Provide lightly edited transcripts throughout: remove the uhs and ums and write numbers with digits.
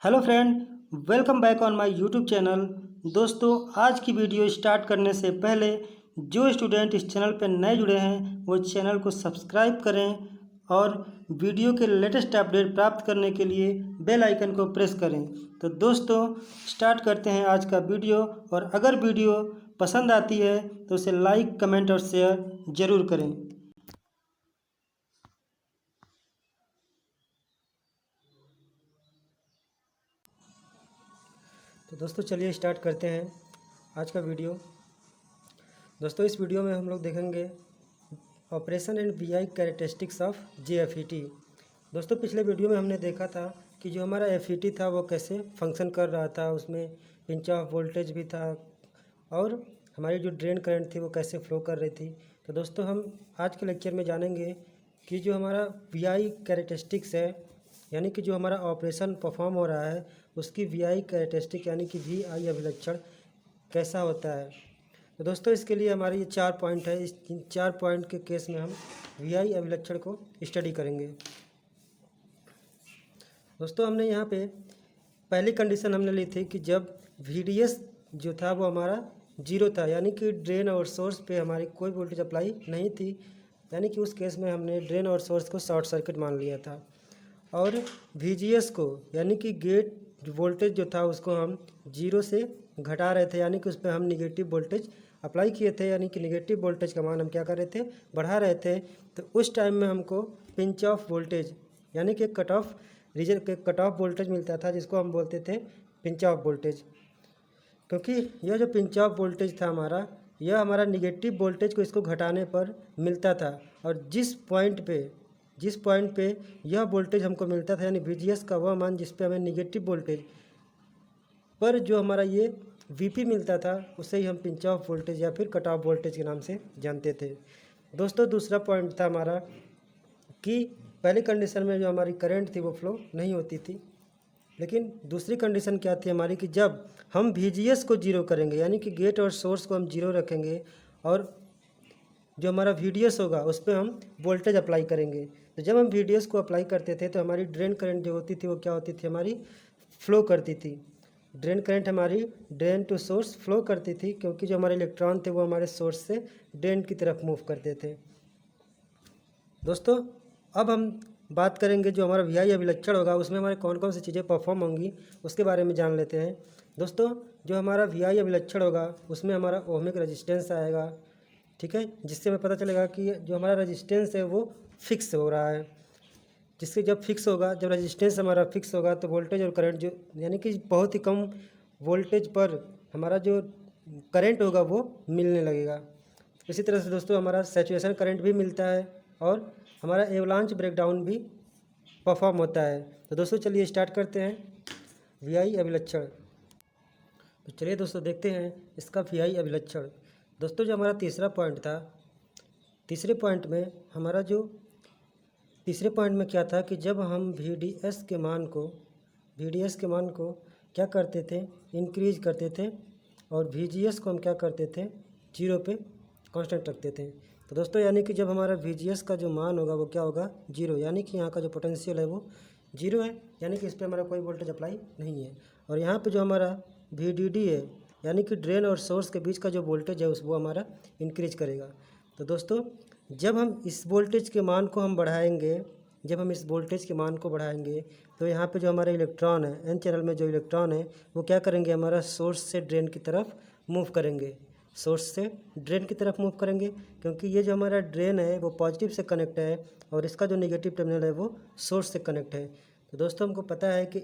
Hello friend, welcome back on my YouTube channel. दोस्तों, आज की वीडियो स्टार्ट करने से पहले जो स्टूडेंट इस चैनल पर नए जुड़े हैं वो चैनल को सब्सक्राइब करें और वीडियो के लेटेस्ट अपडेट प्राप्त करने के लिए बेल आइकन को प्रेस करें। तो दोस्तों, स्टार्ट करते हैं आज का वीडियो। और अगर वीडियो पसंद आती है तो उसे लाइक, कमेंट और शेयर ज़रूर करें। तो दोस्तों, चलिए स्टार्ट करते हैं आज का वीडियो। दोस्तों, इस वीडियो में हम लोग देखेंगे operation and VI characteristics of JFET. दोस्तों, पिछले वीडियो में हमने देखा था कि जो हमारा एफईटी था वो कैसे फंक्शन कर रहा था, उसमें पिंच ऑफ वोल्टेज भी था और हमारी जो ड्रेन करंट थी वो कैसे फ्लो कर रही थी। तो दोस्तों, हम आज के लेक्चर में जानेंगे कि जो हमारा वीआई कैरेक्टरिस्टिक्स है, यानी कि जो हमारा ऑपरेशन परफॉर्म हो रहा है उसकी वीआई कैरेक्टरिस्टिक यानी कि वीआई अभिलक्षण कैसा होता है। तो दोस्तों, इसके लिए हमारे ये 4 पॉइंट है। इस 4 पॉइंट के केस में हम वीआई अभिलक्षण को स्टडी करेंगे। दोस्तों, हमने यहाँ पे पहली कंडीशन हमने ली थी कि जब वीडीएस जो था वो हमारा 0 था, यानी कि ड्रेन और सोर्स पे हमारी कोई वोल्टेज अप्लाई नहीं थी, यानी कि उस केस में हमने ड्रेन और सोर्स को शॉर्ट सर्किट मान लिया था। और वीजीएस को यानी कि गेट वोल्टेज जो था उसको हम 0 से घटा रहे थे, यानी कि उस पर हम निगेटिव वोल्टेज अप्लाई किए थे, यानी कि निगेटिव वोल्टेज का मान हम क्या कर रहे थे, बढ़ा रहे थे। तो उस टाइम में हमको पिंच ऑफ वोल्टेज यानी कि कट ऑफ रीजन के कट ऑफ वोल्टेज मिलता था, जिसको हम बोलते थे पिंच ऑफ वोल्टेज। क्योंकि यह जो पिंच ऑफ वोल्टेज था हमारा, यह हमारा निगेटिव वोल्टेज को इसको घटाने पर मिलता था। और जिस पॉइंट पे यह वोल्टेज हमको मिलता था, यानी वीजीएस का वह मान जिस पे हमें निगेटिव वोल्टेज पर जो हमारा ये वीपी मिलता था, उसे ही हम पिंच ऑफ वोल्टेज या फिर कट ऑफ वोल्टेज के नाम से जानते थे। दोस्तों, दूसरा पॉइंट था हमारा कि पहली कंडीशन में जो हमारी करंट थी वो फ्लो नहीं होती थी, लेकिन दूसरी कंडीशन क्या थी हमारी कि जब हम वीजीएस को 0 करेंगे, यानी कि गेट और सोर्स को हम 0 रखेंगे और जो हमारा वीडीएस होगा उस पर हम वोल्टेज अप्लाई करेंगे। तो जब हम वीडीएस को अप्लाई करते थे तो हमारी ड्रेन करंट जो होती थी वो क्या होती थी, हमारी फ्लो करती थी। ड्रेन करंट हमारी ड्रेन टू सोर्स फ्लो करती थी, क्योंकि जो हमारे इलेक्ट्रॉन थे वो हमारे सोर्स से ड्रेन की तरफ मूव करते थे। दोस्तों, अब हम बात करेंगे जो हमारा वीआई अभिलक्षण होगा उसमें हमारे कौन कौन सी चीज़ें परफॉर्म होंगी उसके बारे में जान लेते हैं। दोस्तों, जो हमारा वीआई अभिलक्षण होगा उसमें हमारा ओमिक रेजिस्टेंस आएगा, ठीक है, जिससे हमें पता चलेगा कि जो हमारा रेजिस्टेंस है वो फिक्स हो रहा है। जिससे जब फिक्स होगा, जब रेजिस्टेंस हमारा फिक्स होगा तो वोल्टेज और करंट जो यानी कि बहुत ही कम वोल्टेज पर हमारा जो करंट होगा वो मिलने लगेगा। इसी तरह से दोस्तों, हमारा सैचुरेशन करंट भी मिलता है और हमारा एवलांच ब्रेकडाउन भी परफॉर्म होता है। तो दोस्तों, चलिए स्टार्ट करते हैं वीआई अभिलक्षण। तो चलिए दोस्तों, देखते हैं इसका वीआई अभिलक्षण। दोस्तों, जो हमारा तीसरा पॉइंट था, तीसरे पॉइंट में हमारा जो तीसरे पॉइंट में क्या था कि जब हम वीडीएस के मान को क्या करते थे, इंक्रीज करते थे, और वीजीएस को हम क्या करते थे, 0 पे कांस्टेंट रखते थे। तो दोस्तों, यानी कि जब हमारा वीजीएस का जो मान होगा वो क्या होगा, 0, यानी कि यहाँ का जो पोटेंशियल है वो 0 है, यानी कि इस पर हमारा कोई वोल्टेज अप्लाई नहीं है। और यहाँ पे जो हमारा वीडीडी है, यानी कि ड्रेन और सोर्स के बीच का जो वोल्टेज है वो हमारा इंक्रीज करेगा। तो दोस्तों, जब हम इस वोल्टेज के मान को हम बढ़ाएंगे तो यहाँ पे जो हमारे इलेक्ट्रॉन है, एन चैनल में जो इलेक्ट्रॉन है वो क्या करेंगे, हमारा सोर्स से ड्रेन की तरफ मूव करेंगे, क्योंकि ये जो हमारा ड्रेन है वो पॉजिटिव से कनेक्ट है और इसका जो नेगेटिव टर्मिनल है वो सोर्स से कनेक्ट है। तो दोस्तों, हमको पता है कि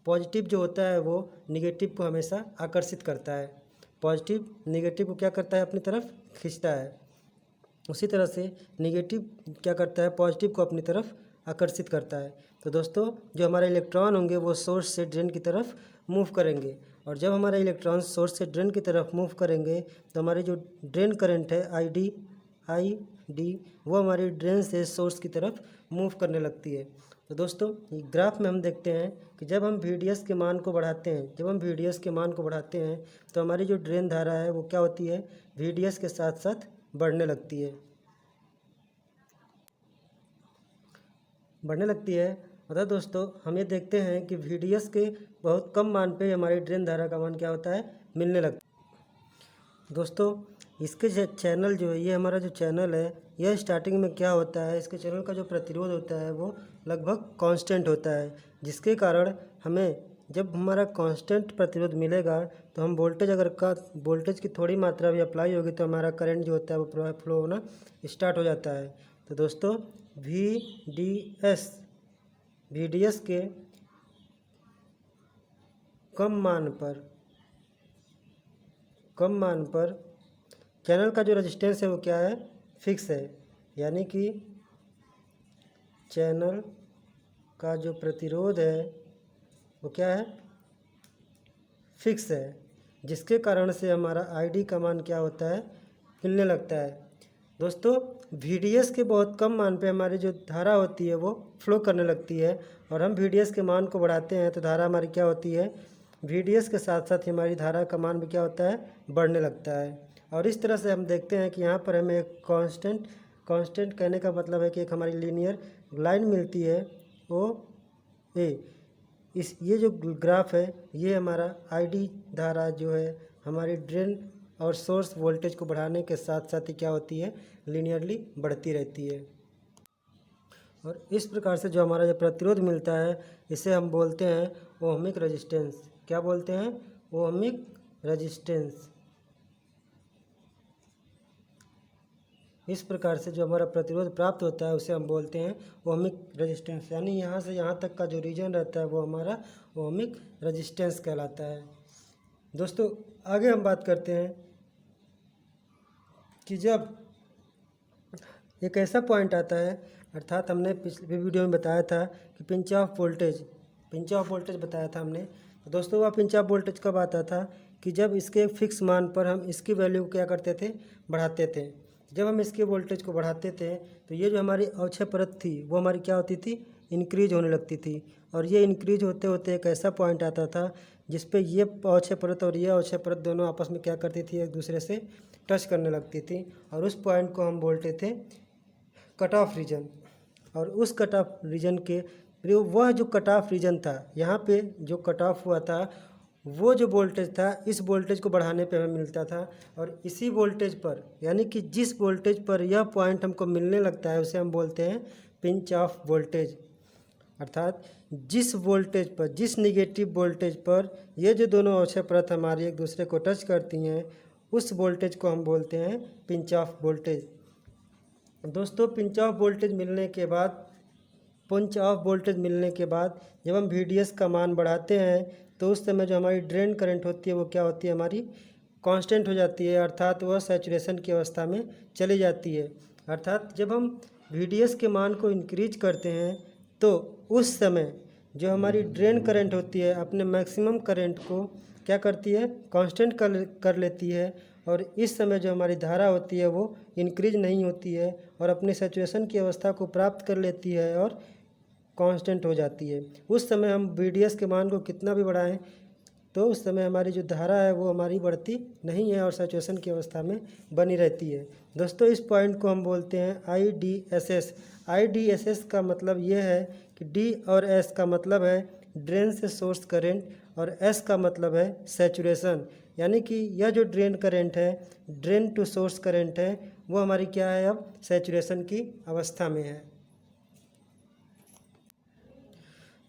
पॉजिटिव जो होता है वो निगेटिव को हमेशा आकर्षित करता है, पॉजिटिव निगेटिव को क्या करता है, अपनी तरफ खींचता है। उसी तरह से निगेटिव क्या करता है, पॉजिटिव को अपनी तरफ आकर्षित करता है। तो दोस्तों, जो हमारे इलेक्ट्रॉन होंगे वो सोर्स से ड्रेन की तरफ मूव करेंगे, और जब हमारे इलेक्ट्रॉन सोर्स से ड्रेन की तरफ मूव करेंगे तो हमारी जो ड्रेन करंट है आई डी वो हमारी ड्रेन से सोर्स की तरफ मूव करने लगती है। तो दोस्तों, ग्राफ में हम देखते हैं कि जब हम वीडीएस के मान को बढ़ाते हैं तो हमारी जो ड्रेन धारा है वो क्या होती है, वीडीएस के साथ साथ बढ़ने लगती है। अतः दोस्तों हम ये देखते हैं कि VDS के बहुत कम मान पे हमारी ड्रेन धारा का मान क्या होता है, मिलने लगता है। दोस्तों इसके चैनल जो है, ये हमारा जो चैनल है, यह स्टार्टिंग में क्या होता है, इसके चैनल का जो प्रतिरोध होता है वो लगभग कांस्टेंट होता है, जिसके कारण हमें जब हमारा कांस्टेंट प्रतिरोध मिलेगा तो हम वोल्टेज वोल्टेज की थोड़ी मात्रा भी अप्लाई होगी तो हमारा करंट जो होता है वो फ्लो होना स्टार्ट हो जाता है। तो दोस्तों VDS के कम मान पर चैनल का जो रेजिस्टेंस है वो क्या है, फिक्स है, यानी कि चैनल का जो प्रतिरोध है वो क्या है, फिक्स है, जिसके कारण से हमारा ID का मान क्या होता है, मिलने लगता है। दोस्तों VDS के बहुत कम मान पे हमारी जो धारा होती है वो फ्लो करने लगती है, और हम VDS के मान को बढ़ाते हैं तो धारा हमारी क्या होती है, VDS के साथ साथ हमारी धारा का मान भी क्या होता है, बढ़ने लगता है। और इस तरह से हम देखते हैं कि यहाँ पर हमें एक कांस्टेंट कहने का मतलब है कि एक हमारी लीनियर लाइन मिलती है OA। ये जो ग्राफ है ये हमारा ID धारा जो है हमारी ड्रेन और सोर्स वोल्टेज को बढ़ाने के साथ साथ ही क्या होती है, लीनियरली बढ़ती रहती है। और इस प्रकार से जो हमारा जो प्रतिरोध मिलता है इसे हम बोलते हैं ओहमिक रेजिस्टेंस। क्या बोलते हैं, ओहमिक रेजिस्टेंस। इस प्रकार से जो हमारा प्रतिरोध प्राप्त होता है उसे हम बोलते हैं ओहमिक रेजिस्टेंस, यानी यहाँ से यहाँ तक का जो रीजन रहता है वो हमारा ओहमिक रेजिस्टेंस कहलाता है। दोस्तों आगे हम बात करते हैं कि जब एक ऐसा पॉइंट आता है, अर्थात हमने पिछले वीडियो में बताया था कि पिंच ऑफ वोल्टेज बताया था हमने। तो दोस्तों वह पिंच ऑफ वोल्टेज कब आता था कि जब इसके फिक्स मान पर हम इसकी वैल्यू क्या करते थे, बढ़ाते थे। जब हम इसके वोल्टेज को बढ़ाते थे तो ये जो हमारी अक्षय परत थी वो हमारी क्या होती थी, इंक्रीज होने लगती थी, और ये इंक्रीज होते होते एक ऐसा पॉइंट आता था जिस पे ये अक्षय परत और ये अक्षय परत दोनों आपस में क्या करती थी, एक दूसरे से टच करने लगती थी, और उस पॉइंट को हम बोलते थे कट ऑफ रीजन। और उस कट ऑफ रीजन के वह जो कट ऑफ रीजन था, यहाँ पे जो कट ऑफ हुआ था वो जो वोल्टेज था इस वोल्टेज को बढ़ाने पे हमें मिलता था, और इसी वोल्टेज पर यानी कि जिस वोल्टेज पर यह पॉइंट हमको मिलने लगता है उसे हम बोलते हैं पिंच ऑफ वोल्टेज। अर्थात जिस वोल्टेज पर, जिस निगेटिव वोल्टेज पर ये जो दोनों अक्षय परत हमारी एक दूसरे को टच करती हैं उस वोल्टेज को हम बोलते हैं पिंच ऑफ वोल्टेज। दोस्तों पिंच ऑफ वोल्टेज मिलने के बाद जब हम VDS का मान बढ़ाते हैं तो उस समय जो हमारी ड्रेन करंट होती है वो क्या होती है, हमारी कांस्टेंट हो जाती है, अर्थात वह सैचुरेशन की अवस्था में चली जाती है। अर्थात जब हम VDS के मान को इंक्रीज करते हैं तो उस समय जो हमारी ड्रेन करंट होती है अपने मैक्सिमम करंट को क्या करती है, कांस्टेंट कर लेती है, और इस समय जो हमारी धारा होती है वो इंक्रीज नहीं होती है और अपने सैचुरेशन की अवस्था को प्राप्त कर लेती है और कांस्टेंट हो जाती है। उस समय हम VDS के मान को कितना भी बढ़ाएं तो उस समय हमारी जो धारा है वो हमारी बढ़ती नहीं है और सैचुरेशन की अवस्था में बनी रहती है। दोस्तों इस पॉइंट को हम बोलते हैं IDSS। IDSS का मतलब ये है कि D और S का मतलब है ड्रेन से सोर्स करंट और S का मतलब है सैचुरेशन, यानी कि यह जो ड्रेन करंट है, ड्रेन टू सोर्स करंट है, वो हमारी क्या है, अब सैचुरेशन की अवस्था में है।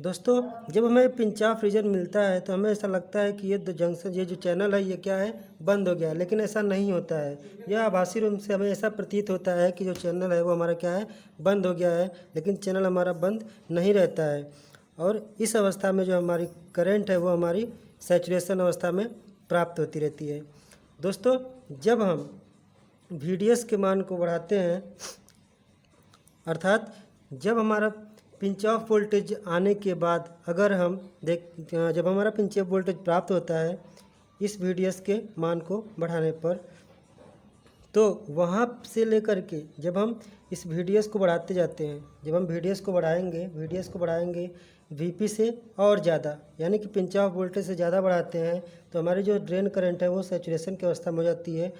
दोस्तों जब हमें पिंच ऑफ रीजन मिलता है तो हमें ऐसा लगता है कि ये जो चैनल है ये क्या है, बंद हो गया, लेकिन ऐसा नहीं होता है। यह आभासी रूप से हमें ऐसा प्रतीत होता है कि जो चैनल है वो हमारा क्या है, बंद हो गया है, लेकिन चैनल हमारा बंद नहीं रहता है। और इस अवस्था में जो हमारी करंट है वो हमारी सैचुरेशन अवस्था में प्राप्त होती रहती है। दोस्तों जब हम VDS के मान को बढ़ाते हैं, अर्थात जब हमारा पिंच ऑफ वोल्टेज आने के बाद अगर हम जब हमारा पिंच ऑफ वोल्टेज प्राप्त होता है इस VDS के मान को बढ़ाने पर, तो वहाँ से लेकर के जब हम इस VDS को बढ़ाते जाते हैं, जब हम VDS को बढ़ाएंगे VP से और ज़्यादा, यानी कि पिंच ऑफ वोल्टेज से ज़्यादा बढ़ाते हैं तो हमारी जो ड्रेन करंट है वो सैचुरेशन की अवस्था में हो जाती है,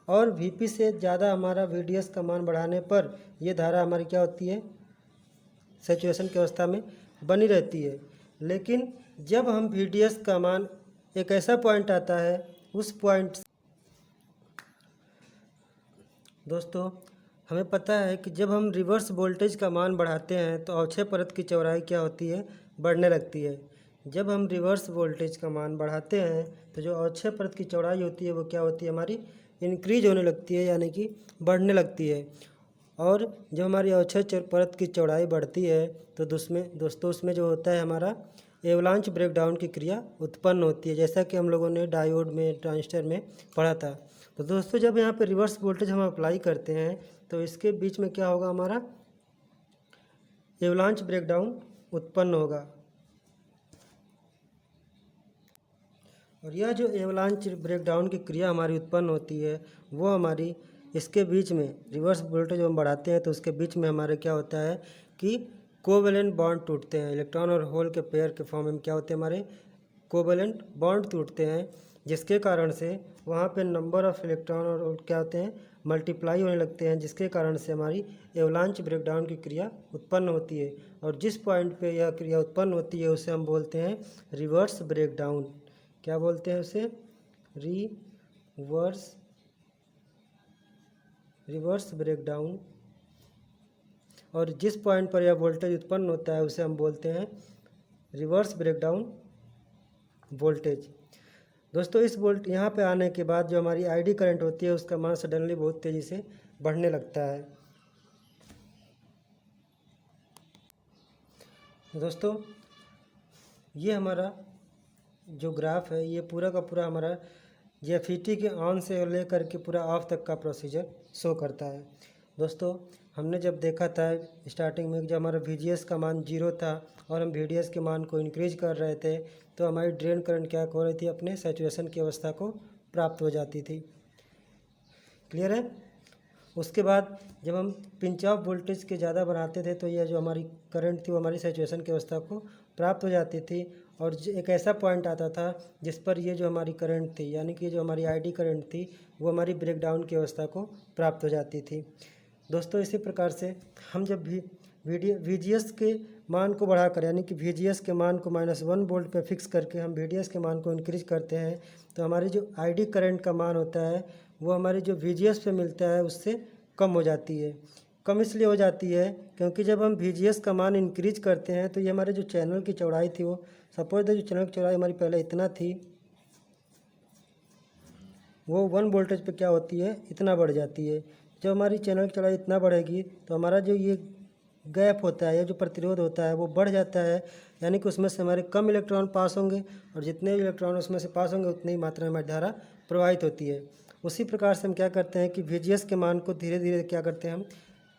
और VP से ज़्यादा हमारा VDS का मान बढ़ाने पर ये धारा हमारी क्या होती है, सैचुरेशन की अवस्था में बनी रहती है। लेकिन जब हम VDS का मान एक ऐसा पॉइंट आता है, उस पॉइंट दोस्तों हमें पता है कि जब हम रिवर्स वोल्टेज का मान बढ़ाते हैं तो अक्षय परत की चौड़ाई क्या होती है, बढ़ने लगती है। जब हम रिवर्स वोल्टेज का मान बढ़ाते हैं तो जो अक्षय परत की चौड़ाई होती है वो क्या होती है, हमारी इंक्रीज होने लगती है, यानी कि बढ़ने लगती है। और जब हमारी अक्षय परत की चौड़ाई बढ़ती है तो दोस्तों उसमें जो होता है हमारा एवलांच ब्रेकडाउन की क्रिया उत्पन्न होती है, जैसा कि हम लोगों ने डायोड में, ट्रांजिस्टर में पढ़ा था। तो दोस्तों जब यहाँ पे रिवर्स वोल्टेज हम अप्लाई करते हैं तो इसके बीच में क्या होगा, हमारा एवलांच ब्रेकडाउन उत्पन्न होगा। और यह जो एवलांच ब्रेकडाउन की क्रिया हमारी उत्पन्न होती है वो हमारी इसके बीच में रिवर्स वोल्टेज हम बढ़ाते हैं तो उसके बीच में हमारे क्या होता है कि कोवेलेंट बॉन्ड टूटते हैं। इलेक्ट्रॉन और होल के पेयर के फॉर्म में क्या होते हैं, हमारे कोवेलेंट बॉन्ड टूटते हैं, जिसके कारण से वहाँ पे नंबर ऑफ इलेक्ट्रॉन और क्या होते हैं, मल्टीप्लाई होने लगते हैं, जिसके कारण से हमारी एवलांच ब्रेकडाउन की क्रिया उत्पन्न होती है। और जिस पॉइंट पे यह क्रिया उत्पन्न होती है उसे हम बोलते हैं रिवर्स ब्रेकडाउन। क्या बोलते हैं उसे, रिवर्स ब्रेकडाउन। और जिस पॉइंट पर यह वोल्टेज उत्पन्न होता है उसे हम बोलते हैं रिवर्स ब्रेकडाउन वोल्टेज। दोस्तों इस यहाँ पे आने के बाद जो हमारी आईडी करंट होती है उसका मान सडनली बहुत तेज़ी से बढ़ने लगता है। दोस्तों ये हमारा जो ग्राफ है ये पूरा का पूरा हमारा JFET के ऑन से लेकर के पूरा ऑफ तक का प्रोसीजर शो करता है। दोस्तों हमने जब देखा था स्टार्टिंग में जब हमारा VGS का मान 0 था और हम VDS के मान को इंक्रीज कर रहे थे तो हमारी ड्रेन करंट क्या हो रही थी, अपने सैचुरेशन की अवस्था को प्राप्त हो जाती थी। क्लियर है। उसके बाद जब हम पिंच ऑफ वोल्टेज के ज़्यादा बनाते थे तो यह जो हमारी करंट थी वो हमारी सैचुरेशन की अवस्था को प्राप्त हो जाती थी और एक ऐसा पॉइंट आता था जिस पर ये जो हमारी करंट थी, यानी कि जो हमारी आईडी करंट थी, वो हमारी ब्रेकडाउन की अवस्था को प्राप्त हो जाती थी। दोस्तों इसी प्रकार से हम जब भी VGS के मान को बढ़ाकर, यानी कि VGS के मान को -1 वोल्ट पर फिक्स करके हम VDS के मान को इंक्रीज करते हैं तो हमारी जो आईडी करंट का मान होता है वो हमारी जो VGS पे मिलता है उससे कम हो जाती है। कम इसलिए हो जाती है क्योंकि जब हम VGS का मान इंक्रीज करते हैं तो ये हमारे जो चैनल की चौड़ाई थी, वो सपोज जो चैनल की चौड़ाई हमारी पहले इतना थी, वो 1 वोल्टेज पे क्या होती है, इतना बढ़ जाती है। जब हमारी चैनल की चौड़ाई इतना बढ़ेगी तो हमारा जो ये गैप होता है, ये जो प्रतिरोध होता है वो बढ़ जाता है, यानी कि उसमें से हमारे कम इलेक्ट्रॉन पास होंगे और जितने भी इलेक्ट्रॉन उसमें से पास होंगे उतनी ही मात्रा में हमारी धारा प्रवाहित होती है। उसी प्रकार से हम क्या करते हैं कि VGS के मान को धीरे धीरे क्या करते हैं, हम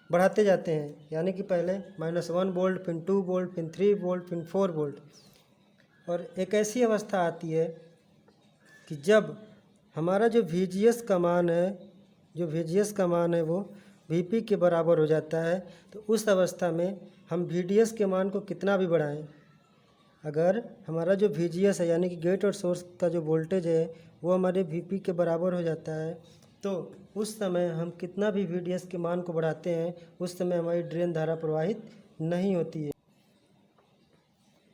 बढ़ाते जाते हैं, यानी कि पहले -1 वोल्ट, फिर 2 वोल्ट, फिर 3 वोल्ट, फिर 4 वोल्ट। और एक ऐसी अवस्था आती है कि जब हमारा जो VGS का मान है वो VP के बराबर हो जाता है, तो उस अवस्था में हम VDS के मान को कितना भी बढ़ाएं, अगर हमारा जो VGS है यानी कि गेट और सोर्स का जो वोल्टेज है वो हमारे VP के बराबर हो जाता है, तो उस समय हम कितना भी VDS के मान को बढ़ाते हैं उस समय हमारी ड्रेन धारा प्रवाहित नहीं होती है।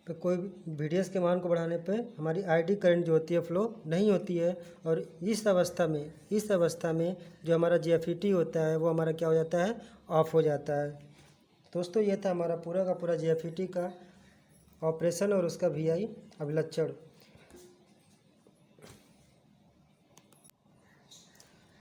तो कोई VDS के मान को बढ़ाने पे हमारी आईडी करंट जो होती है फ्लो नहीं होती है और इस अवस्था में जो हमारा JFET होता है वो हमारा क्या हो जाता है, ऑफ हो जाता है। दोस्तों ये था हमारा पूरा का पूरा JFET का ऑपरेशन और उसका VI अभिलक्षण।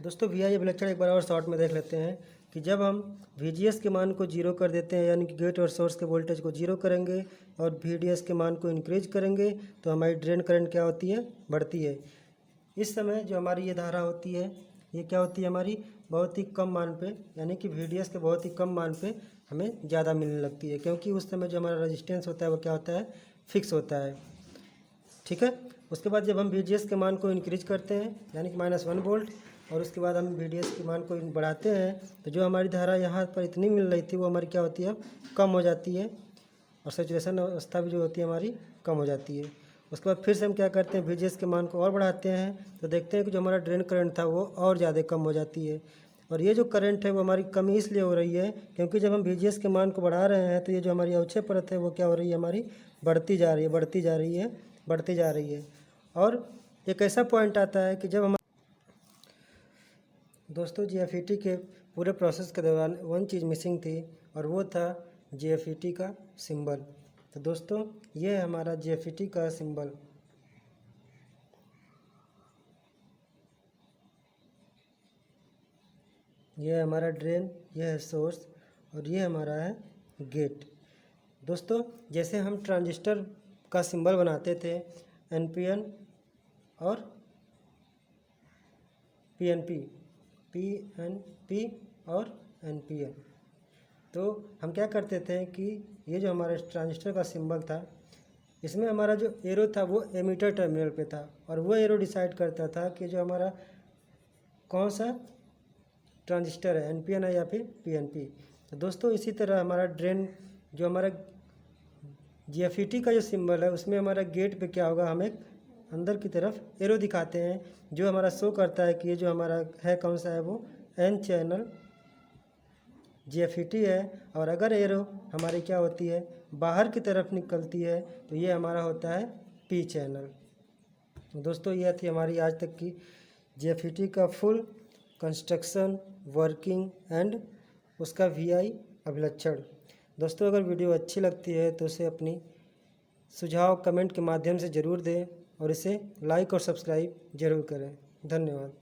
दोस्तों VI अभिलक्षण एक बार और शॉर्ट में देख लेते हैं कि जब हम VGS के मान को 0 कर देते हैं, यानी कि गेट और सोर्स के वोल्टेज को 0 करेंगे और VDS के मान को इंक्रीज करेंगे तो हमारी ड्रेन करंट क्या होती है, बढ़ती है। इस समय जो हमारी ये धारा होती है ये क्या होती है, हमारी बहुत ही कम मान पे, यानी कि VDS के बहुत ही कम मान पे हमें ज़्यादा मिलने लगती है, क्योंकि उस समय जो हमारा रजिस्टेंस होता है वो क्या होता है, फिक्स होता है। ठीक है। उसके बाद जब हम VGS के मान को इंक्रीज करते हैं यानी कि -1 वोल्ट और उसके बाद हम VDS के मान को बढ़ाते हैं तो जो हमारी धारा यहाँ पर इतनी मिल रही थी वो हमारी क्या होती है, कम हो जाती है और सैचुरेशन अवस्था भी जो होती है हमारी कम हो जाती है। उसके बाद फिर से हम क्या करते हैं, VGS के मान को और बढ़ाते हैं तो देखते हैं कि जो हमारा ड्रेन करंट था वो और ज़्यादा कम हो जाती है और ये जो करंट है वो हमारी कमी इसलिए हो रही है क्योंकि जब हम VGS के मान को बढ़ा रहे हैं तो ये जो हमारी अवक्षय परत है वो क्या हो रही है, हमारी बढ़ती जा रही है, बढ़ती जा रही है, बढ़ती जा रही है। और एक ऐसा पॉइंट आता है कि जब हम दोस्तों GFET के पूरे प्रोसेस के दौरान वन चीज़ मिसिंग थी और वो था GFET का सिंबल। तो दोस्तों ये है हमारा GFET का सिंबल। ये है हमारा ड्रेन, ये है सोर्स और ये हमारा है गेट। दोस्तों जैसे हम ट्रांजिस्टर का सिंबल बनाते थे NPN और PNP, PNP और NPN, तो हम क्या करते थे कि ये जो हमारा ट्रांजिस्टर का सिंबल था इसमें हमारा जो एरो था वो एमीटर टर्मिनल पे था और वो एरो डिसाइड करता था कि जो हमारा कौन सा ट्रांजिस्टर है, NPN है या फिर PNP। तो दोस्तों इसी तरह हमारा ड्रेन जो हमारा GFET का जो सिंबल है उसमें हमारा गेट पे क्या होगा, हम एक अंदर की तरफ एरो दिखाते हैं जो हमारा शो करता है कि ये जो हमारा है कौन सा है, वो N चैनल GFET है। और अगर एरो हमारी क्या होती है, बाहर की तरफ निकलती है तो ये हमारा होता है P चैनल। दोस्तों यह थी हमारी आज तक की GFET का फुल कंस्ट्रक्शन, वर्किंग एंड उसका VI अभिलक्षण। दोस्तों अगर वीडियो अच्छी लगती है तो उसे अपनी सुझाव कमेंट के माध्यम से ज़रूर दें और इसे लाइक और सब्सक्राइब ज़रूर करें। धन्यवाद।